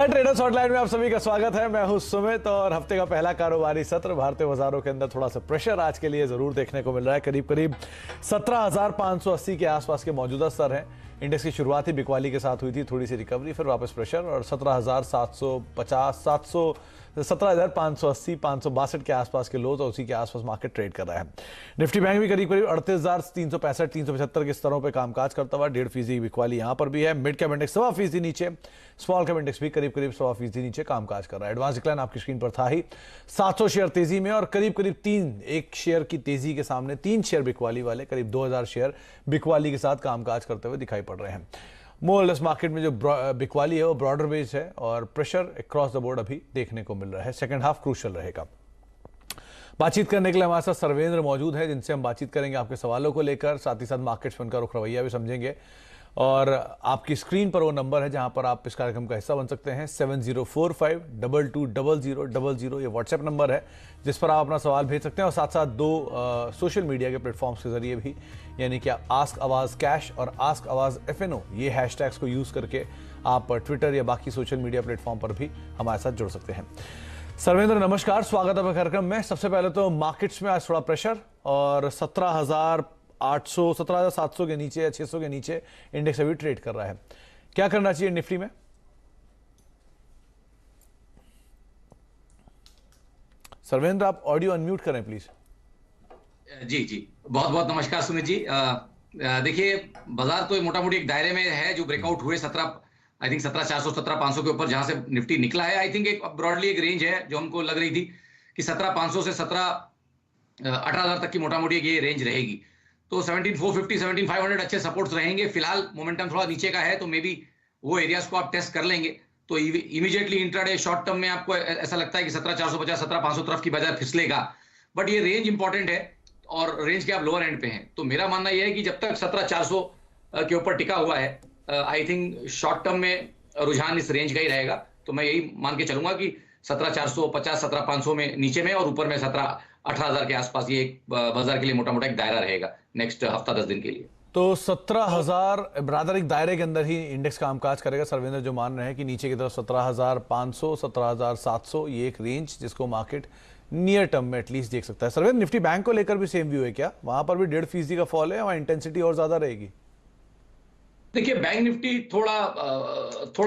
Traders hotline में आप सभी का स्वागत है। मैं हूं सुमित और हफ्ते का पहला कारोबारी सत्र भारतीय बाजारों के अंदर थोड़ा सा प्रेशर आज के लिए जरूर देखने को मिल रहा है। करीब करीब 17,580 के आसपास के मौजूदा स्तर हैं। इंडेक्स की शुरुआत ही बिकवाली के साथ हुई थी, थोड़ी सी रिकवरी, फिर वापस प्रेशर और 17,750 17,580 562 के आसपास के लोज और उसी के आसपास मार्केट ट्रेड कर रहा है। निफ्टी बैंक भी करीब करीब 38,365 375 के स्तरों पर कामकाज करता हुआ 1.5% बिकवाली यहां पर भी है। मिड कैप इंडेक्स 1.25% नीचे, स्मॉल कैप इंडेक्स भी करीब करीब 1.25% नीचे कामकाज कर रहा है। एडवांस डिक्लाइन आपकी स्क्रीन पर था ही, 700 शेयर तेजी में और करीब करीब एक शेयर की तेजी के सामने 3 शेयर बिकवाली वाले करीब 2,000 शेयर बिकवाली के साथ कामकाज करते हुए दिखाई पड़ रहे हैं। मोरलेस मार्केट में जो बिकवाली है वो ब्रॉडर बेस्ड है और प्रेशर अक्रॉस द बोर्ड अभी देखने को मिल रहा है। सेकंड हाफ क्रूशियल रहेगा। बातचीत करने के लिए हमारे साथ सर्वेंद्र मौजूद है, जिनसे हम बातचीत करेंगे आपके सवालों को लेकर, साथ ही साथ मार्केट्स में उनका रुख रवैया भी समझेंगे। और आपकी स्क्रीन पर वो नंबर है जहां पर आप इस कार्यक्रम का हिस्सा बन सकते हैं। 7045220000 ये व्हाट्सएप नंबर है जिस पर आप अपना सवाल भेज सकते हैं और साथ साथ 2 सोशल मीडिया के प्लेटफॉर्म्स के जरिए भी, यानी कि आस्क आवाज कैश और आस्क आवाज FNO, ये हैशटैग्स को यूज करके आप ट्विटर या बाकी सोशल मीडिया प्लेटफॉर्म पर भी हमारे साथ जुड़ सकते हैं। सर्वेंद्र नमस्कार, स्वागत है कार्यक्रम में। सबसे पहले तो मार्केट्स में आज थोड़ा प्रेशर और 17,800 17,700 के नीचे या 600 के नीचे इंडेक्स अभी ट्रेड कर रहा है। क्या करना चाहिए निफ्टी में? सर्वेंद्र आप ऑडियो अनम्यूट करें प्लीज। जी बहुत बहुत नमस्कार सुमित जी। देखिए, बाजार तो मोटा मोटी एक दायरे में है जो ब्रेकआउट हुए 17,400 17,500 के ऊपर जहां से निफ्टी निकला है। आई थिंक एक ब्रॉडली एक रेंज है जो हमको लग रही थी कि 17,500 से 18,000 तक की मोटा मोटी ये रेंज रहेगी। तो 17,450 17,500 अच्छे सपोर्ट्स रहेंगे। फिलहाल मोमेंटम थोड़ा नीचे का है तो मे बी वो एरियाज को आप टेस्ट कर लेंगे तो इमीडिएटली इंट्राडे शॉर्ट टर्म में आपको ऐसा लगता है कि 17,450 17,500 तरफ की बाजार फिसलेगा। बट ये रेंज इंपॉर्टेंट है और रेंज के आप लोअर एंड पे हैं। तो मेरा मानना यह है कि जब तक 17,400 के ऊपर टिका हुआ है, आई थिंक शॉर्ट टर्म में रुझान इस रेंज का ही रहेगा। तो मैं यही मान के चलूंगा कि 17,450 17,500 में नीचे में और ऊपर में 18,000 के आसपास ये एक बाजार के लिए मोटा मोटा एक दायरा रहेगा नेक्स्ट हफ्ता 10 दिन के लिए। तो 17,000 ब्रादर एक दायरे के अंदर ही इंडेक्स कामकाज करेगा। सर्वेंद्र जो मान रहे हैं कि नीचे की तरफ 17,500 17,700 ये एक रेंज जिसको मार्केट नियर टर्म में एटलीस्ट देख सकता है। सर्वेंद्र निफ्टी बैंक को लेकर भी सेम व्यू है क्या? वहां पर भी 1.5% का फॉल है, वहां इंटेंसिटी और ज्यादा रहेगी? देखिए, बैंक निफ्टी थोड़ा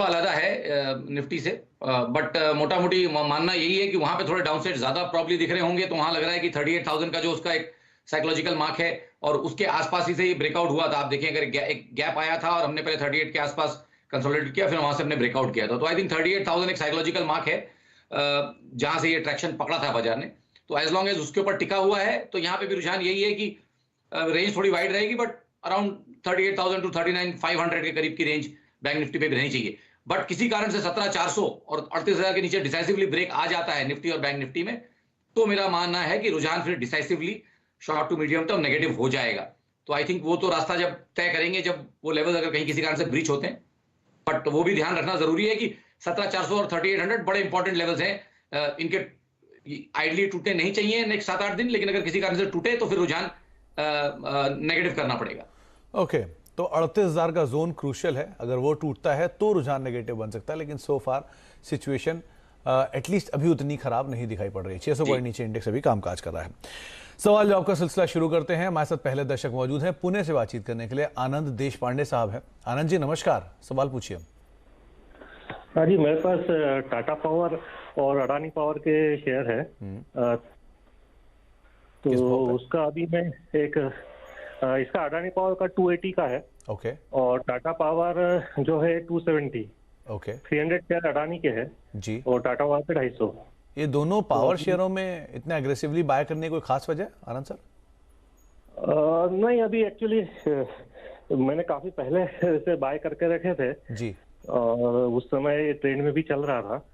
अलग है निफ्टी से, बट मोटा मोटी मानना यही है कि वहां पे थोड़े डाउनसाइड ज्यादा प्रॉब्ली दिख रहे होंगे। तो वहां लग रहा है कि 38,000 का जो उसका एक साइकोलॉजिकल मार्क है और उसके आसपास ही से ये ब्रेकआउट हुआ था। आप देखें, अगर एक गैप आया था और हमने पहले 38 के आसपास कंसोलिडेट किया, फिर वहां से हमने ब्रेकआउट किया था। तो आई थिंक 38,000 एक साइकोलॉजिकल मार्क है जहां से ये ट्रैक्शन पकड़ा था बाजार ने। तो एज लॉन्ग एज उसके ऊपर टिका हुआ है तो यहाँ पे भी रुझान यही है कि रेंज थोड़ी वाइड रहेगी, बट अराउंड 38,000 टू 39,500 के करीब की रेंज बैंक निफ्टी पे भी रहनी चाहिए। बट किसी कारण से 17,400 और 38,000 के नीचे डिसाइसिवली ब्रेक आ जाता है निफ्टी और बैंक निफ्टी में, तो मेरा मानना है कि रुझान फिर decisively short to medium term negative हो जाएगा। तो आई थिंक वो तो रास्ता जब तय करेंगे जब वो लेवल अगर कहीं किसी कारण से ब्रीच होते हैं। बट वो भी ध्यान रखना जरूरी है कि 17,400 और 3800 बड़े इंपॉर्टेंट लेवल्स हैं। इनके आइडली टूटने नहीं चाहिए नेक्स्ट 7-8 दिन, लेकिन अगर किसी कारण से टूटे तो फिर रुझान नेगेटिव करना पड़ेगा। ओके, तो 38,000 का जोन क्रूशियल है। अगर वो टूटता है तो रुझान नेगेटिव बन सकता है, लेकिन सो फार सिचुएशन एटलीस्ट अभी उतनी खराब नहीं दिखाई पड़ रही। 600 पॉइंट नीचे इंडेक्स अभी कामकाज कर रहा है। सवाल जवाब का सिलसिला शुरू करते हैं। हमारे साथ पहले दर्शक मौजूद हैं पुणे से बातचीत करने के लिए। आनंद देश पांडे साहब हैं। आनंद जी नमस्कार, सवाल पूछिए। हाँ जी, मेरे पास टाटा पावर और अडानी पावर के शेयर है। तो उसका अभी मैं इसका अडानी पावर का 280 का है। ओके। और टाटा पावर जो है 270। ओके। 300 शेयर अडानी के हैं जी, और टाटा पावर पे 250। ये दोनों पावर शेयरों में इतने अग्रेसिवली बाय करने की कोई खास वजह आनंद सर? नहीं, अभी एक्चुअली मैंने काफी पहले से बाय करके रखे थे जी, और उस समय ट्रेंड में भी चल रहा था।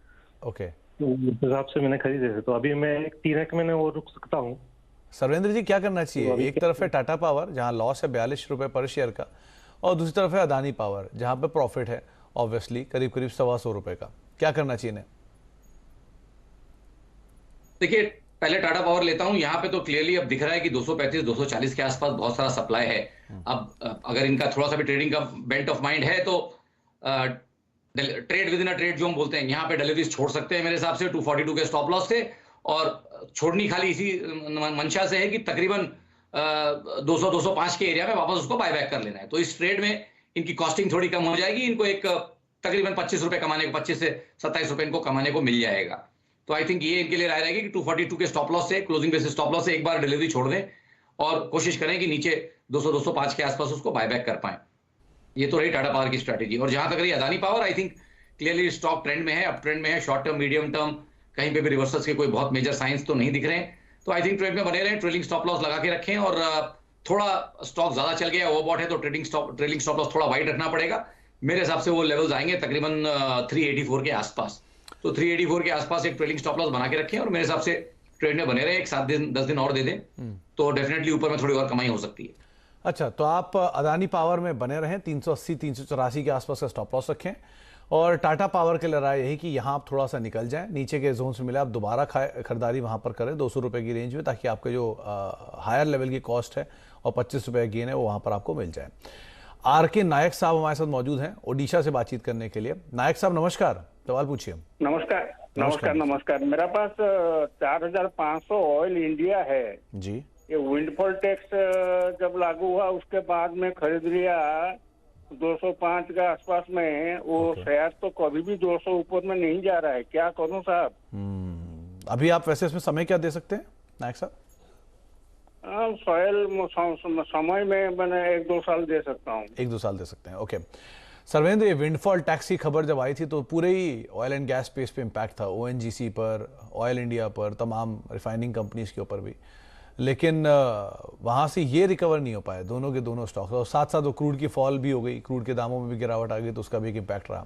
ओके, तो उस हिसाब से मैंने खरीदे थे। तो अभी मैं 3x में वो रुक सकता हूँ। सर्वेंद्र जी क्या करना चाहिए? एक तरफ है टाटा पावर जहां लॉस है 42 रुपए पर शेयर का, और दूसरी तरफ है अदानी पावर जहां पे प्रॉफिट है ऑब्वियसली करीब करीब 125 रुपए का। क्या करना चाहिए इन्हें? देखिए, पहले टाटा पावर लेता हूं। यहाँ पे तो क्लियरली अब दिख रहा है कि 235 240 के आसपास बहुत सारा सप्लाई है। अब अगर इनका थोड़ा सा भी ट्रेडिंग का बेंट ऑफ माइंड है तो trade with in a trade जो हम बोलते हैं, यहाँ पे डिलीवरीज छोड़ सकते हैं मेरे हिसाब से 242 के स्टॉप लॉस से। और छोड़नी खाली इसी मंशा से है कि तकरीबन 200-205 के एरिया में वापस उसको बायबैक कर लेना है। तो इस ट्रेड में इनकी कॉस्टिंग थोड़ी कम हो जाएगी, इनको एक तकरीबन 25 रुपए कमाने को, 25 से 27 रुपए इनको कमाने को मिल जाएगा। तो आई थिंक ये इनके लिए राय रहेगी कि 242 के स्टॉप लॉस से, क्लोजिंग बेसिस स्टॉप लॉस से एक बार डिलीवरी छोड़ दें और कोशिश करें कि नीचे 200-205 के आसपास उसको बायबैक कर पाए। ये तो रही टाटा पावर की स्ट्रैटेजी। और जहां तक रही Adani power, I think clearly stock trend में है, अप ट्रेंड में है, शॉर्ट टर्म मीडियम टर्म कहीं पे भी रिवर्सल्स के कोई बहुत मेजर साइंस तो नहीं दिख रहे हैं। तो आई थिंक ट्रेड में बने रहें, ट्रेलिंग स्टॉप लॉस लगा के रखें। और थोड़ा स्टॉक ज्यादा चल गया, ओवरबॉट है, तो ट्रेलिंग स्टॉप लॉस थोड़ा वाइड रखना पड़ेगा। मेरे हिसाब से वो लेवल्स आएंगे तकरीबन 384 के आसपास। तो 384 के आसपास एक ट्रेलिंग स्टॉप लॉस बना के रखें और मेरे हिसाब से ट्रेड में बने रहे, एक 7 दिन 10 दिन और दे दें तो डेफिनेटली ऊपर में थोड़ी और कमाई हो सकती है। अच्छा, तो आप अदानी पावर में बने रहें, 380-384 के आसपास का स्टॉप लॉस रखें। और टाटा पावर के लिए राय यही कि यहाँ आप थोड़ा सा निकल जाएं, नीचे के जोन से मिले आप दोबारा खरीदारी वहाँ पर करें 200 रुपये की रेंज में, ताकि आपके जो हायर लेवल की कॉस्ट है और 25 रुपये गेन है वो वहाँ पर आपको मिल जाए। आर.के. नायक साहब हमारे साथ मौजूद हैं ओडिशा से बातचीत करने के लिए। नायक साहब नमस्कार, सवाल पूछिए। नमस्कार नमस्कार नमस्कार। मेरा पास 4500 ऑयल इंडिया है जी। ये विंडफॉल टैक्स जब लागू हुआ उसके बाद में खरीद लिया 205 के आसपास में, वो शेयर तो कभी भी 200 ऊपर में नहीं जा रहा है, क्या करूं साहब? अभी आप वैसे इसमें समय क्या दे सकते हैं नायक साहब? समय में मैंने 1-2 साल दे सकता हूँ। 1-2 साल दे सकते हैं, ओके। सर्वेंद्र, ये विंडफॉल टैक्स की खबर जब आई थी तो पूरे ही ऑयल एंड गैस स्पेस पे इम्पैक्ट था, ओएनजीसी पर, ऑयल इंडिया पर, तमाम रिफाइनिंग कंपनीज के ऊपर भी। लेकिन वहाँ से ये रिकवर नहीं हो पाए दोनों के दोनों स्टॉक्स, और साथ साथ वो क्रूड की फॉल भी हो गई, क्रूड के दामों में भी गिरावट आ गई, तो उसका भी एक इम्पैक्ट रहा।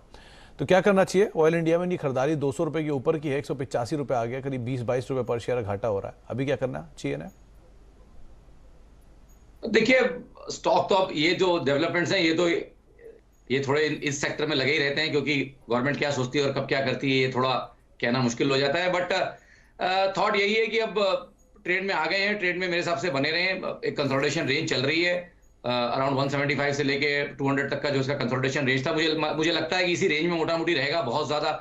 तो क्या करना चाहिए? ऑयल इंडिया में इनकी खरीदारी 200 रुपये के ऊपर की है, 185 रुपये आ गया, करीब 20-22 रुपये पर शेयर घाटा हो रहा है। अभी क्या करना चाहिए ना? देखिए, स्टॉक तो अब ये जो डेवलपमेंट्स हैं ये थोड़े इस सेक्टर में लगे ही रहते हैं, क्योंकि गवर्नमेंट क्या सोचती है और कब क्या करती है ये थोड़ा कहना मुश्किल हो जाता है। बट थॉट यही है कि अब ट्रेड में आ गए हैं, ट्रेड में मेरे हिसाब से बने रहे हैं। एक कंसोलिडेशन रेंज चल रही है अराउंड 175 से लेके 200 तक का जो इसका कंसोलिडेशन रेंज था, मुझे लगता है कि इसी रेंज में मोटा मोटी रहेगा, बहुत ज्यादा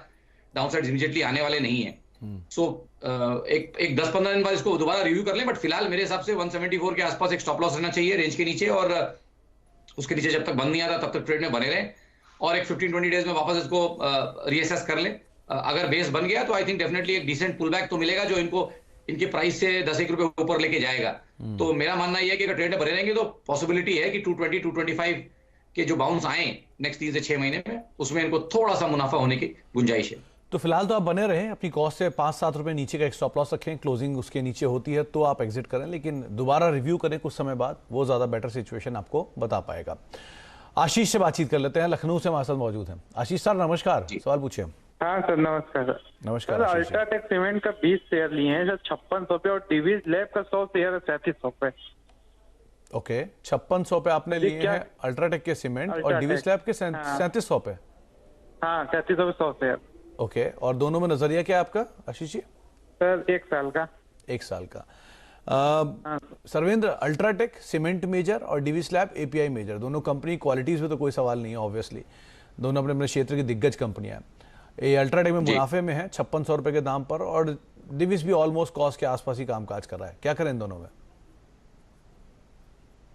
डाउनसाइड इमीडिएटली आने वाले नहीं है। सो एक 10-15 दिन बाद इसको दोबारा रिव्यू कर लें, बट फिलहाल मेरे हिसाब से 174 के आसपास एक स्टॉप लॉस रहना चाहिए रेंज के नीचे, और उसके नीचे जब तक बंद नहीं आता तब तक ट्रेड में बने रहें और एक 15-20 डेज में वापस इसको रीअसेस कर लें। अगर बेस बन गया तो आई थिंक डेफिनेटली एक डिसेंट पुल बैक तो मिलेगा जो इनके प्राइस से 10-1 रुपए ऊपर लेके जाएगा। तो मेरा मानना यह है कि अगर ट्रेड में बने रहेंगे तो पॉसिबिलिटी है कि 220-225 के जो बाउंस आए नेक्स्ट 3 से 6 महीने में, उसमें इनको थोड़ा सा मुनाफा होने की गुंजाइश है। तो फिलहाल तो आप बने रहें, अपनी कॉस्ट से 5-7 रुपये नीचे का एक स्टॉप लॉस रखें, क्लोजिंग उसके नीचे होती है तो आप एग्जिट करें, लेकिन दोबारा रिव्यू करें कुछ समय बाद, वो ज़्यादा बेटर सिचुएशन आपको बता पाएगा। आशीष से बातचीत कर लेते हैं, लखनऊ से हमारे साथ मौजूद हैं। आशीष सर नमस्कार, सवाल पूछिए। हाँ सर नमस्कार सर। नमस्कार सर, अल्ट्राटेक सीमेंट का 20 शेयर लिए हैं सर 5600 पे, और डिवीज लैब का 100 शेयर 3700 पे। ओके, 5600 पे आपने लिए हैं अल्ट्राटेक के सीमेंट, और डिवीज लैब के 3700 पे। हाँ 3700 पे 100 शेयर। ओके, और दोनों में नजरिया क्या है आपका आशीष जी? सर 1 साल का। 1 साल का। सर्वेंद्र, अल्ट्राटेक सीमेंट मेजर और डिवीज लैब एपीआई मेजर, दोनों कंपनी क्वालिटीज में तो कोई सवाल नहीं है, ऑब्वियसली दोनों अपने अपने क्षेत्र की दिग्गज कंपनियां हैं। ये अल्ट्राटेक में मुनाफे में है 5600 रुपए के दाम पर, और डिवीज भी ऑलमोस्ट कॉस्ट के आसपास ही कामकाज कर रहा है। क्या करें इन दोनों में?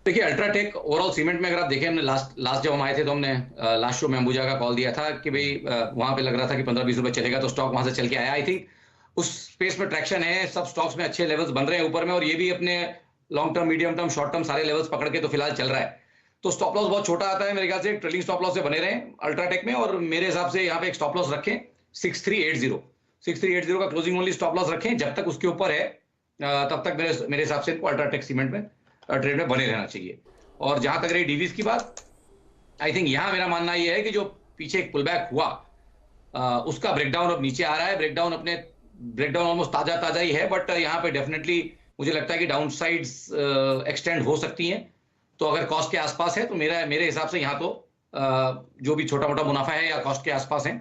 देखिए, अल्ट्राटेक ओवरऑल सीमेंट में अगर आप देखें, हमने लास्ट जब हम आए थे तो हमने लास्ट शो में अंबुजा का कॉल दिया था कि भाई वहां पे लग रहा था कि 15-20 रुपए चलेगा, तो स्टॉक वहां से चल के आया। आई थिंक उस स्पेस में ट्रैक्शन है, सब स्टॉक्स में अच्छे लेवल्स बन रहे हैं ऊपर में, और ये भी अपने long term, medium term, short term सारे लेवल्स पकड़ के तो फिलहाल चल रहा है। तो स्टॉप लॉस बहुत छोटा आता है मेरे ख्याल से, ट्रेलिंग स्टॉप लॉस से बने रहे अल्ट्राटेक में, और मेरे हिसाब से यहाँ पे एक स्टॉप लॉस रखें 6380 का क्लोजिंग ओनली स्टॉप लॉस रखें। जब तक उसके ऊपर है तब तक मेरे हिसाब से इनको अल्ट्राटेक सीमेंट में ट्रेड में बने रहना चाहिए। और जहां तक रही डीवीज की बात, आई थिंक यहां मेरा मानना यह है कि जो पीछे एक पुलबैक हुआ उसका ब्रेकडाउन अब नीचे आ रहा है। ब्रेकडाउन ऑलमोस्ट ताजा ही है, बट यहाँ पे डेफिनेटली मुझे लगता है कि डाउन साइड्स एक्सटेंड हो सकती हैं। तो अगर कॉस्ट के आसपास है तो मेरे हिसाब से यहाँ तो जो भी छोटा मोटा मुनाफा है या कॉस्ट के आसपास है,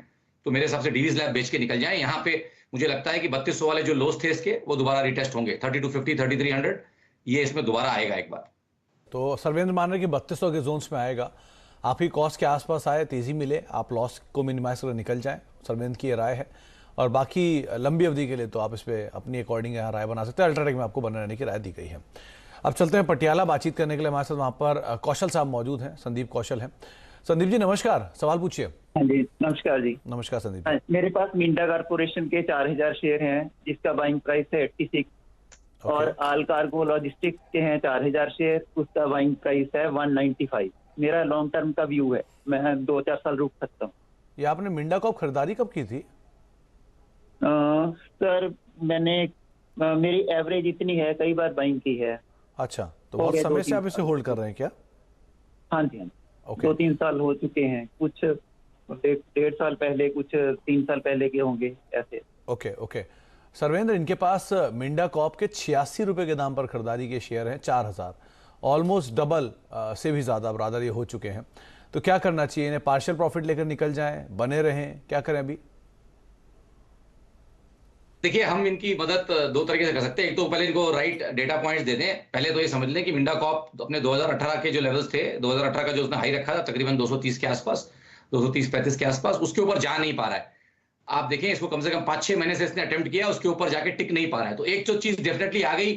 तो मेरे हिसाब से डीवीज लैब बेच के निकल जाए। यहाँ पे मुझे लगता है कि 3200 वाले जो लोस थे इसके, वो दोबारा रिटेस्ट होंगे। 3250, 3300 ये इसमें दोबारा आएगा एक बार। तो सर्वेंद्र मान रहे कि 3200 के जोन्स में आएगा। आप ही कॉस्ट के आसपास आए, तेजी मिले, आप लॉस को मिनिमाइज कर निकल जाएं, सर्वेंद्र की ये राय है। और बाकी लंबी अवधि के लिए तो आप इस पर अपनी अकॉर्डिंग यहाँ राय बना सकते हैं। अल्ट्राटेक में आपको बने रहने की राय दी गई है। अब चलते हैं पटियाला। बातचीत करने के लिए हमारे साथ वहाँ पर कौशल साहब मौजूद हैं, संदीप कौशल हैं। संदीप जी नमस्कार, सवाल पूछिए। हाँ जी नमस्कार जी। नमस्कार संदीप। हाँ, मेरे पास मिंडा कॉर्पोरेशन के 4000 शेयर हैं जिसका बाइंग प्राइस है 86 और आल कार्गो लॉजिस्टिक्स के हैं 4000 शेयर, उसका बाइंग प्राइस है 195। मेरा लॉन्ग टर्म का व्यू है, मैं 2-4 साल रुक सकता हूँ। ये आपने मिंडा को खरीदारी कब की थी? सर मैंने मेरी एवरेज इतनी है, कई बार बाइंग की है। अच्छा, तो बहुत समय से आप इसे होल्ड कर रहे हैं क्या? हाँ जी, हाँ। ओके। 2-3 साल हो चुके हैं, कुछ 1.5 साल पहले, कुछ 3 साल पहले के होंगे ऐसे। Okay okay. सर्वेंद्र, इनके पास मिंडा कॉप के 86 रुपए के दाम पर खरीदारी के शेयर हैं 4000, ऑलमोस्ट डबल से भी ज्यादा ब्रादर ये हो चुके हैं। तो क्या करना चाहिए? इन्हें पार्शियल प्रॉफिट लेकर निकल जाएं, बने रहें, क्या करें अभी? देखिए, हम इनकी मदद दो तरीके से कर सकते हैं। एक तो पहले इनको राइट डेटा पॉइंट्स दे दें। पहले तो ये समझ लें कि मिंडा कॉप अपने 2018 के जो लेवल्स थे, 2018 का जो उसने हाई रखा था तकरीबन 230 के आसपास, 230-35 के आसपास, उसके ऊपर जा नहीं पा रहा है। आप देखें, इसको कम से कम 5-6 महीने से इसने अटेम्प्ट किया, उसके ऊपर जाके टिक नहीं पा रहा है। तो एक तो चीज डेफिनेटली आ गई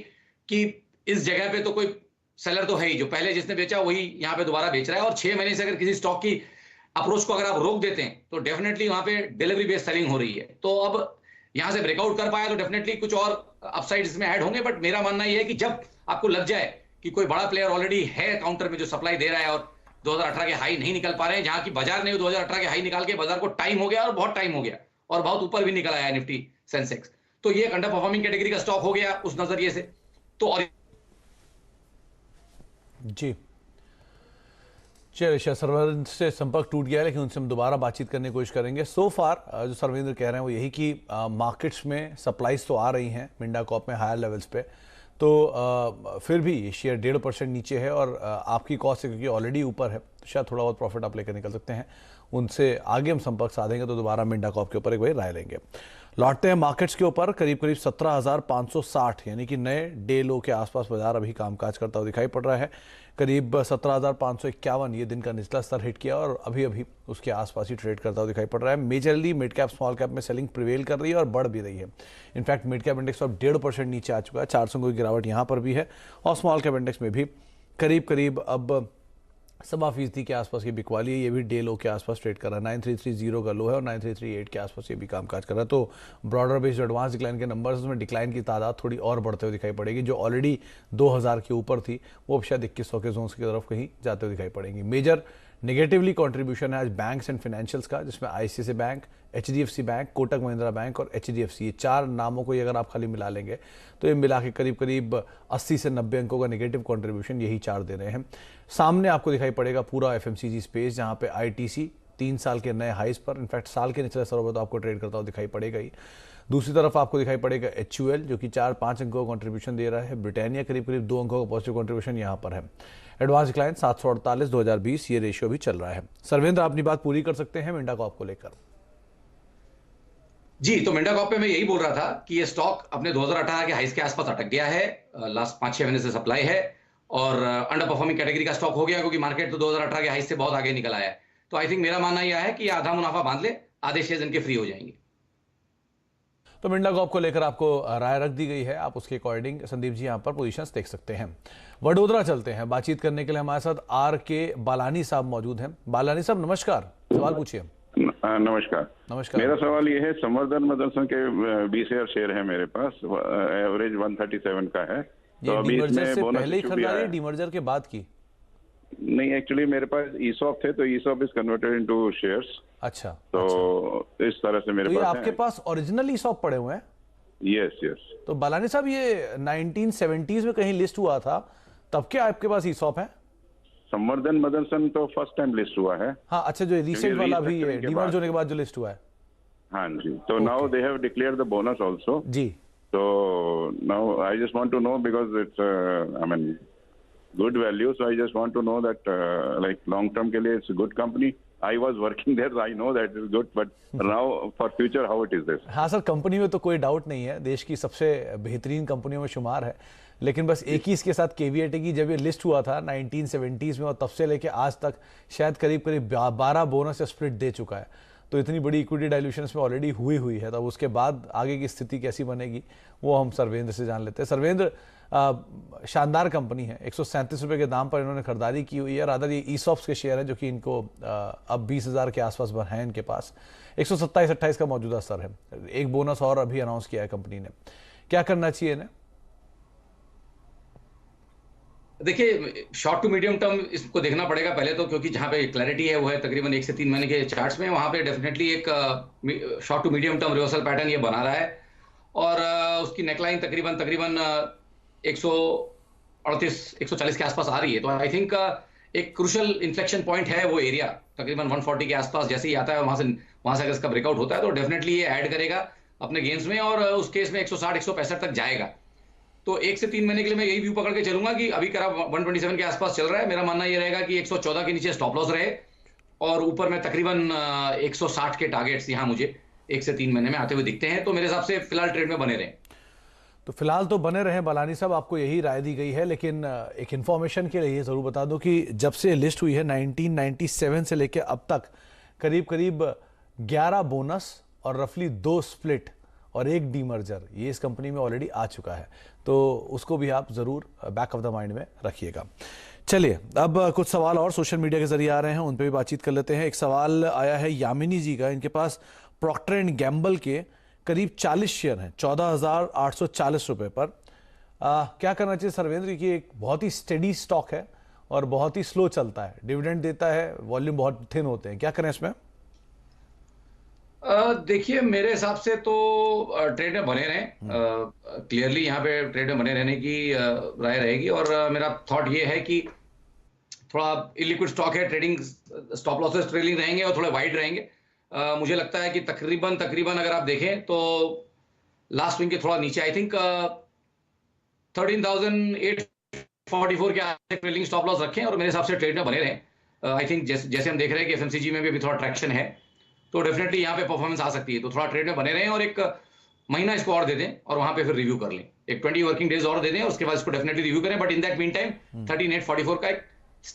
कि इस जगह पे तो कोई सेलर तो है ही, जो पहले जिसने बेचा वही यहाँ पे दोबारा बेच रहा है। और 6 महीने से अगर किसी स्टॉक की अप्रोच को अगर आप रोक देते हैं तो डेफिनेटली वहां पे डिलीवरी बेस्ड सेलिंग हो रही है। तो अब यहां से ब्रेकआउट कर पाया तो डेफिनेटली कुछ और अपसाइड इसमें ऐड होंगे। बट मेरा मानना यह है कि जब आपको लग जाए कि कोई बड़ा प्लेयर ऑलरेडी है काउंटर में जो सप्लाई दे रहा है और 2018 के हाई नहीं निकल पा रहे हैं, जहां की बाजार ने 2018 के हाई निकाल के बाजार को टाइम हो गया और बहुत टाइम हो गया और बहुत ऊपर भी निकल आया निफ्टी सेंसेक्स, तो ये अंडर परफॉर्मिंग कैटेगरी का स्टॉक हो गया उस नजरिए से। तो और जी चलिए, सर्वेंद्र से संपर्क टूट गया है, लेकिन उनसे हम दोबारा बातचीत करने की कोशिश करेंगे। सो फार जो सर्वेंद्र कह रहे हैं वो यही कि मार्केट्स में सप्लाईज तो आ रही हैं मिंडा कॉप में हायर लेवल्स पे, तो फिर भी ये शेयर 1.5% नीचे है और आपकी कॉस्ट क्योंकि ऑलरेडी ऊपर है, तो शायद थोड़ा बहुत प्रॉफिट आप लेकर निकल सकते हैं। उनसे आगे हम संपर्क साधेंगे तो दोबारा मिंडा कॉप के ऊपर एक बार राय लेंगे। लौटते हैं मार्केट्स के ऊपर। करीब करीब 17,560 यानी कि नए डे लो के आसपास बाजार अभी कामकाज करता हुआ दिखाई पड़ रहा है। करीब 17,551 ये दिन का निचला स्तर हिट किया और अभी अभी उसके आसपास ही ट्रेड करता हुआ दिखाई पड़ रहा है। Majorly mid cap small cap में सेलिंग प्रिवेल कर रही है और बढ़ भी रही है। इनफैक्ट मिड कैप इंडेक्स अब 1.5% नीचे आ चुका है, 400 की गिरावट यहाँ पर भी है और स्मॉल कैप इंडेक्स में भी करीब करीब अब 1.25% के आसपास की बिकवाली है। ये भी डे लो के आसपास ट्रेड कर रहा है। 9330 का लो है और 9338 के आसपास ये भी कामकाज कर रहा है। तो ब्रॉडर बेस्ड एडवांस डिक्लाइन के नंबर्स उसमें डिक्लाइन की तादाद थोड़ी और बढ़ते हुए दिखाई पड़ेगी। जो ऑलरेडी 2000 के ऊपर थी वो अब शायद 2100 के जोन्स की तरफ कहीं जाते हुए दिखाई पड़ेंगी। मेजर नेगेटिवली कंट्रीब्यूशन है आज बैंक्स एंड फाइनेंशियल्स का, जिसमें ICICI bank, HDFC bank, Kotak Mahindra bank और एचडीएफसी, ये 4 नामों को अगर आप खाली मिला लेंगे तो ये मिला के करीब करीब 80 से 90 अंकों का नेगेटिव कंट्रीब्यूशन यही 4 दे रहे हैं। सामने आपको दिखाई पड़ेगा पूरा एफएमसीजी स्पेस, जहां पे आईटीसी 3 साल के नए हाइस पर, इनफैक्ट साल के निचले स्तरों पर तो आपको ट्रेड करता हुआ दिखाई पड़ेगा ही। दूसरी तरफ आपको दिखाई पड़ेगा एचयूएल जो कि 4-5 अंकों का कंट्रीब्यूशन दे रहा है। ब्रिटानिया करीब करीब 2 अंकों का पॉजिटिव कंट्रीब्यूशन यहाँ पर है। एडवांस डिक्लाइन 748 2020 ये रेशियो भी चल रहा है। सर्वेंद्र, अपनी बात पूरी कर सकते हैं मिंडा कॉप को लेकर। जी, तो मिंडा कॉप पे मैं यही बोल रहा था कि ये स्टॉक अपने 2018 के हाइस के आसपास अटक गया है। लास्ट 5-6 महीने से सप्लाई है और अंडर परफॉर्मिंग कैटेगरी का स्टॉक हो गया क्योंकि मार्केट तो 2018 के हाइस से बहुत आगे निकल आया है। तो आई थिंक मेरा मानना यह है कि आधा मुनाफा बांध ले, आधे शेयर इनके फ्री हो जाएंगे। तो मिंडा कॉप को लेकर आपको राय रख दी गई है, आप उसके अकॉर्डिंग संदीप जी यहाँ पर पोजीशंस देख सकते हैं। वडोदरा चलते हैं। बातचीत करने के लिए हमारे साथ आर.के. बालानी साहब मौजूद हैं। बालानी साहब नमस्कार, सवाल पूछिए। नमस्कार। नमस्कार। मेरा सवाल ये है, संवर्धन मदरसन के 20,000 शेयर है मेरे पास, एवरेज 137 का है। तो अभी इसमें से पहले ही खरीदारी, डीमर्जर के बाद की? नहीं, एक्चुअली मेरे पास ईसॉप थे तो ESOP is converted into shares. अच्छा, तो इस तरह से मेरे तो पास आपके पास ओरिजिनल ईसॉप पड़े हुए हैं? Yes yes. तो बालानी साहब ये 1970s में कहीं लिस्ट हुआ था, तब के आपके पास ईसॉप है? संवर्धन मदरसन तो फर्स्ट टाइम लिस्ट हुआ है। हाँ, अच्छा, जो रिसेंट वाला भी है डीमर्ज होने के बाद जो लिस्ट हुआ है। हाँ जी, तो now they have declared the bonus also जी। तो now I just want to know because it's I mean good value, so I just want to know that like long term के लिए it's a good company I was working there, so I know that is good. But now for future, how it is this? हाँ sir, company में तो कोई doubt नहीं है, देश की सबसे बेहतरीन कंपनियों में शुमार है, लेकिन बस एक ही इसके साथ केवीएट है कि जब ये लिस्ट हुआ था 1970s में और तब से लेके आज तक शायद करीब 12 बोनस या स्प्लिट दे चुका है, तो इतनी बड़ी इक्विटी डाइल्यूशन इसमें ऑलरेडी हुई है। तब उसके बाद आगे की स्थिति कैसी बनेगी वो हम सर्वेंद्र से जान लेते हैं। सर्वेंद्र, शानदार कंपनी है, 137 रुपये के दाम पर इन्होंने खरीदारी की हुई है। रादर ये ईसॉप्स के शेयर है जो कि इनको अब 20,000 के आसपास है इनके पास। 127-28 का मौजूदा स्तर है, एक बोनस और अभी अनाउंस किया है कंपनी ने। क्या करना चाहिए इन्हें? देखिए, शॉर्ट टू मीडियम टर्म इसको देखना पड़ेगा पहले तो, क्योंकि जहां पे क्लैरिटी है वो है तकरीबन 1 से 3 महीने के चार्ट्स में। वहां पे डेफिनेटली एक short to medium term reversal pattern ये बना रहा है और उसकी नेकलाइन तकरीबन 138-140 के आसपास आ रही है। तो आई थिंक एक क्रूशियल इन्फ्लेक्शन पॉइंट है वो एरिया, तकरीबन 140 के आसपास जैसे ही आता है वहां से अगर इसका ब्रेकआउट होता है तो डेफिनेटली ये ऐड करेगा अपने गेंस में और उस केस में 160-165 तक जाएगा। तो 1 से 3 महीने के लिए मैं यही व्यू पकड़ के चलूंगा कि अभी करीब 127 के आसपास चल रहा है। मेरा मानना ये रहेगा कि 114 के नीचे स्टॉप लॉस रहे और ऊपर में तकरीबन 160 के टारगेट्स यहाँ मुझे 1 से 3 महीने में आते हुए दिखते हैं। तो मेरे हिसाब से फिलहाल ट्रेड में बने रहें। तो फिलहाल तो बने रहें, बालानी साहब आपको यही राय दी गई है, लेकिन एक इन्फॉर्मेशन के लिए जरूर बता दूं कि जब से लिस्ट हुई है 1997 से लेकर अब तक करीब 11 बोनस और रफली 2 स्प्लिट और 1 डीमर्जर ये इस कंपनी में ऑलरेडी आ चुका है, तो उसको भी आप जरूर बैक ऑफ द माइंड में रखिएगा। चलिए, अब कुछ सवाल और सोशल मीडिया के जरिए आ रहे हैं, उन पर भी बातचीत कर लेते हैं। एक सवाल आया है यामिनी जी का, इनके पास प्रॉक्टर एंड गैम्बल के करीब 40 शेयर हैं 14,840 रुपए पर। क्या करना चाहिए सर्वेंद्र? की एक बहुत ही स्टेडी स्टॉक है और बहुत ही स्लो चलता है, डिविडेंड देता है, वॉल्यूम बहुत थिन होते हैं, क्या करें इसमें? देखिए, मेरे हिसाब से तो ट्रेड में बने रहें। क्लियरली यहाँ पे ट्रेड में बने रहने की राय रहेगी और मेरा थॉट ये है कि थोड़ा इलिक्विड स्टॉक है, ट्रेडिंग स्टॉप लॉसेस ट्रेलिंग रहेंगे और थोड़े वाइड रहेंगे। मुझे लगता है कि तकरीबन अगर आप देखें तो लास्ट स्विंग के थोड़ा नीचे आई थिंक 13,844 के आसपास ट्रेलिंग स्टॉप लॉस रखें और मेरे हिसाब से ट्रेड में बने रहें। आई थिंक जैसे हम देख रहे हैं कि एफएमसीजी में भी थोड़ा ट्रैक्शन है, तो डेफिनेटली यहाँ पे परफॉर्मेंस आ सकती है। तो थोड़ा ट्रेड में बने रहें और एक महीना इसको और दे दें और वहां पे फिर रिव्यू कर लें, एक 20 वर्किंग डेज और दे दें और उसके बाद इसको डेफिनेटली रिव्यू करें। But in that mean time 13,844 का एक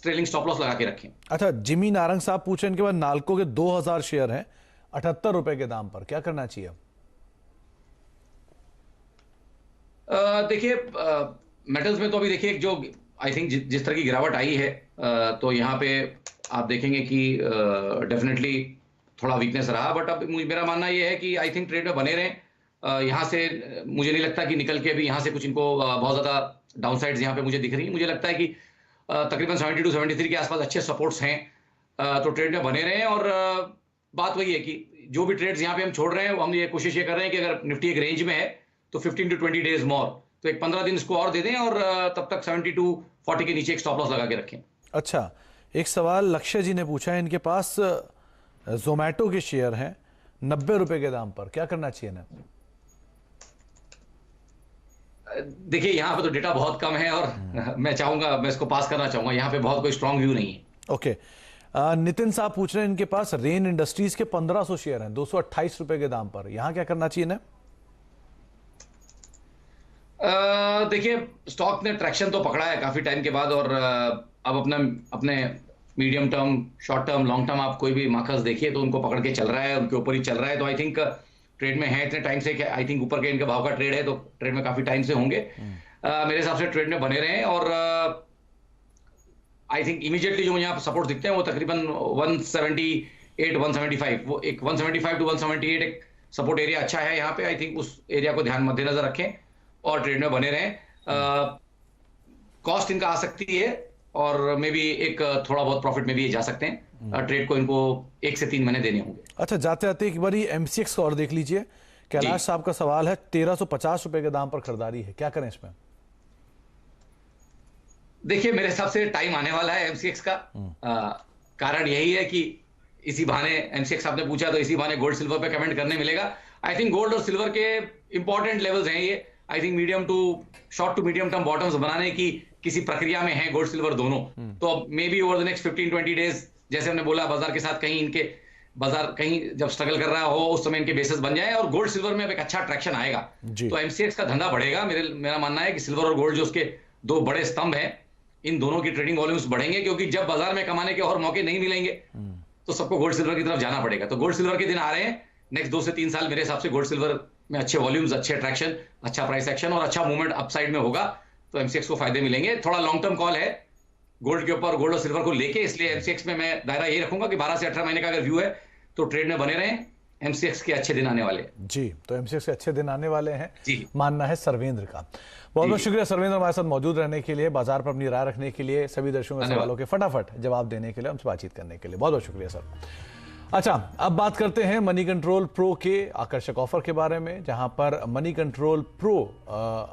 ट्रेलिंग स्टॉप लॉस लगा के रखें। अच्छा, जिमी नारंग साहब पूछ रहे हैं, इनके बाद नाल्को के 2,000 शेयर हैं 78 रुपए के दाम पर, क्या करना चाहिए? देखिए, मेटल्स में तो अभी देखिए जो आई थिंक जिस तरह की गिरावट आई है, तो यहाँ पे आप देखेंगे कि डेफिनेटली थोड़ा वीकनेस रहा। बट अब मेरा मानना ये है कि आई थिंक ट्रेड में बने रहें। यहाँ से मुझे नहीं लगता कि निकल के अभी यहाँ से कुछ इनको बहुत ज्यादा डाउनसाइड्स यहाँ पे मुझे दिख रही है। मुझे लगता है कि तकरीबन 72-73 के आसपास अच्छे सपोर्ट्स हैं, तो ट्रेड में बने रहें। और बात वही है कि जो भी ट्रेड्स यहाँ पे हम छोड़ रहे हैं, हम ये कोशिश ये कर रहे हैं कि अगर निफ्टी एक रेंज में है तो 15 to 20 डेज मोर, तो एक 15 दिन इसको और दे दें और तब तक 72-40 के नीचे एक स्टॉप लॉस लगा के रखें। अच्छा, एक सवाल लक्ष्य जी ने पूछा है, इनके पास जोमैटो के शेयर हैं 90 रुपए के दाम पर, क्या करना चाहिए ना? देखिए, यहाँ पे तो डेटा बहुत कम है और मैं इसको पास करना चाहूंगा, यहाँ पे बहुत कोई स्ट्रॉन्ग व्यू नहीं है। ओके, नितिन साहब पूछ रहे हैं, इनके पास रेन इंडस्ट्रीज के 1500 शेयर हैं 228 रुपए के दाम पर, यहां क्या करना चाहिए ना? देखिए, स्टॉक ने ट्रैक्शन तो पकड़ा है काफी टाइम के बाद और अब अपने medium term, short term, long term आप कोई भी मार्कर्स देखिए तो उनको पकड़ के चल रहा है, उनके ऊपर ही चल रहा है। तो आई थिंक ट्रेड में है इतने टाइम से, आई थिंक ऊपर के इनके भाव का ट्रेड है, तो ट्रेड में काफी टाइम से होंगे। मेरे हिसाब से ट्रेड में बने रहे और आई थिंक इमीडिएटली जो मुझे यहाँ सपोर्ट दिखते हैं वो तकरीबन 178-175, वो एक 175 to 178 एक सपोर्ट एरिया अच्छा है यहाँ पे। आई थिंक उस एरिया को मद्देनजर रखें और ट्रेड में बने रहें। कॉस्ट इनका आ सकती है और मे बी एक थोड़ा बहुत प्रॉफिट में भी जा सकते हैं। ट्रेड को इनको 1 से 3 महीने देने होंगे। अच्छा, जाते जाते एक बार एमसीएक्स और देख लीजिए। कैलाश साहब का सवाल है, 1350 रुपए के दाम पर खरीदारी है, क्या करें इसमें? देखिए, मेरे हिसाब से टाइम आने वाला है एमसीएक्स का। कारण यही है कि इसी बहाने एमसीएक्स आपने पूछा तो इसी बहाने गोल्ड सिल्वर पे कमेंट करने मिलेगा। आई थिंक गोल्ड और सिल्वर के इंपॉर्टेंट लेवल्स हैं ये। I think short to medium term bottoms बनाने की किसी प्रक्रिया में है गोल्ड सिल्वर दोनों। तो may be over the next 15-20 days जैसे हमने बोला बाजार के साथ कहीं इनके बाजार कहीं जब स्ट्रगल कर रहा हो उस समय इनके बेसिस बन जाए और गोल्ड सिल्वर में अब एक अच्छा अट्रैक्शन आएगा तो एमसीएक्स का धंधा बढ़ेगा। मेरा मानना है कि सिल्वर और गोल्ड जो उसके दो बड़े स्तंभ हैं, इन दोनों की ट्रेडिंग वॉल्यूम्स बढ़ेंगे, क्योंकि जब बाजार में कमाने के और मौके नहीं मिलेंगे तो सबको गोल्ड सिल्वर की तरफ जाना पड़ेगा। तो गोल्ड सिल्वर के दिन आ रहे हैं। नेक्स्ट 2 से 3 साल मेरे हिसाब से गोल्ड सिल्वर में अच्छे वॉल्यूम्स, अच्छे अट्रैक्शन, अच्छा प्राइस एक्शन और अच्छा मूवमेंट अपसाइड में होगा, तो एमसीएक्स को फायदे मिलेंगे। थोड़ा लॉन्ग टर्म कॉल है गोल्ड के ऊपर, गोल्ड और सिल्वर को लेके, इसलिए एमसीएक्स में मैं दायरा यही रखूंगा कि 12 से 18 महीने का अगर व्यू है तो ट्रेड में बने रहें। एमसीएक्स के अच्छे दिन आने वाले हैं जी, तो एमसीएक्स के अच्छे दिन आने वाले हैं जी, मानना है सर्वेंद्र का। बहुत बहुत शुक्रिया सर्वेंद्र, हमारे साथ मौजूद रहने के लिए, बाजार पर अपनी राय रखने के लिए, सभी दर्शकों के सवालों के फटाफट जवाब देने के लिए, हमसे बातचीत करने के लिए बहुत बहुत शुक्रिया सर। अच्छा, अब बात करते हैं मनी कंट्रोल प्रो के आकर्षक ऑफर के बारे में, जहां पर मनी कंट्रोल प्रो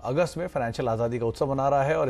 अगस्त में फाइनेंशियल आजादी का उत्सव मना रहा है और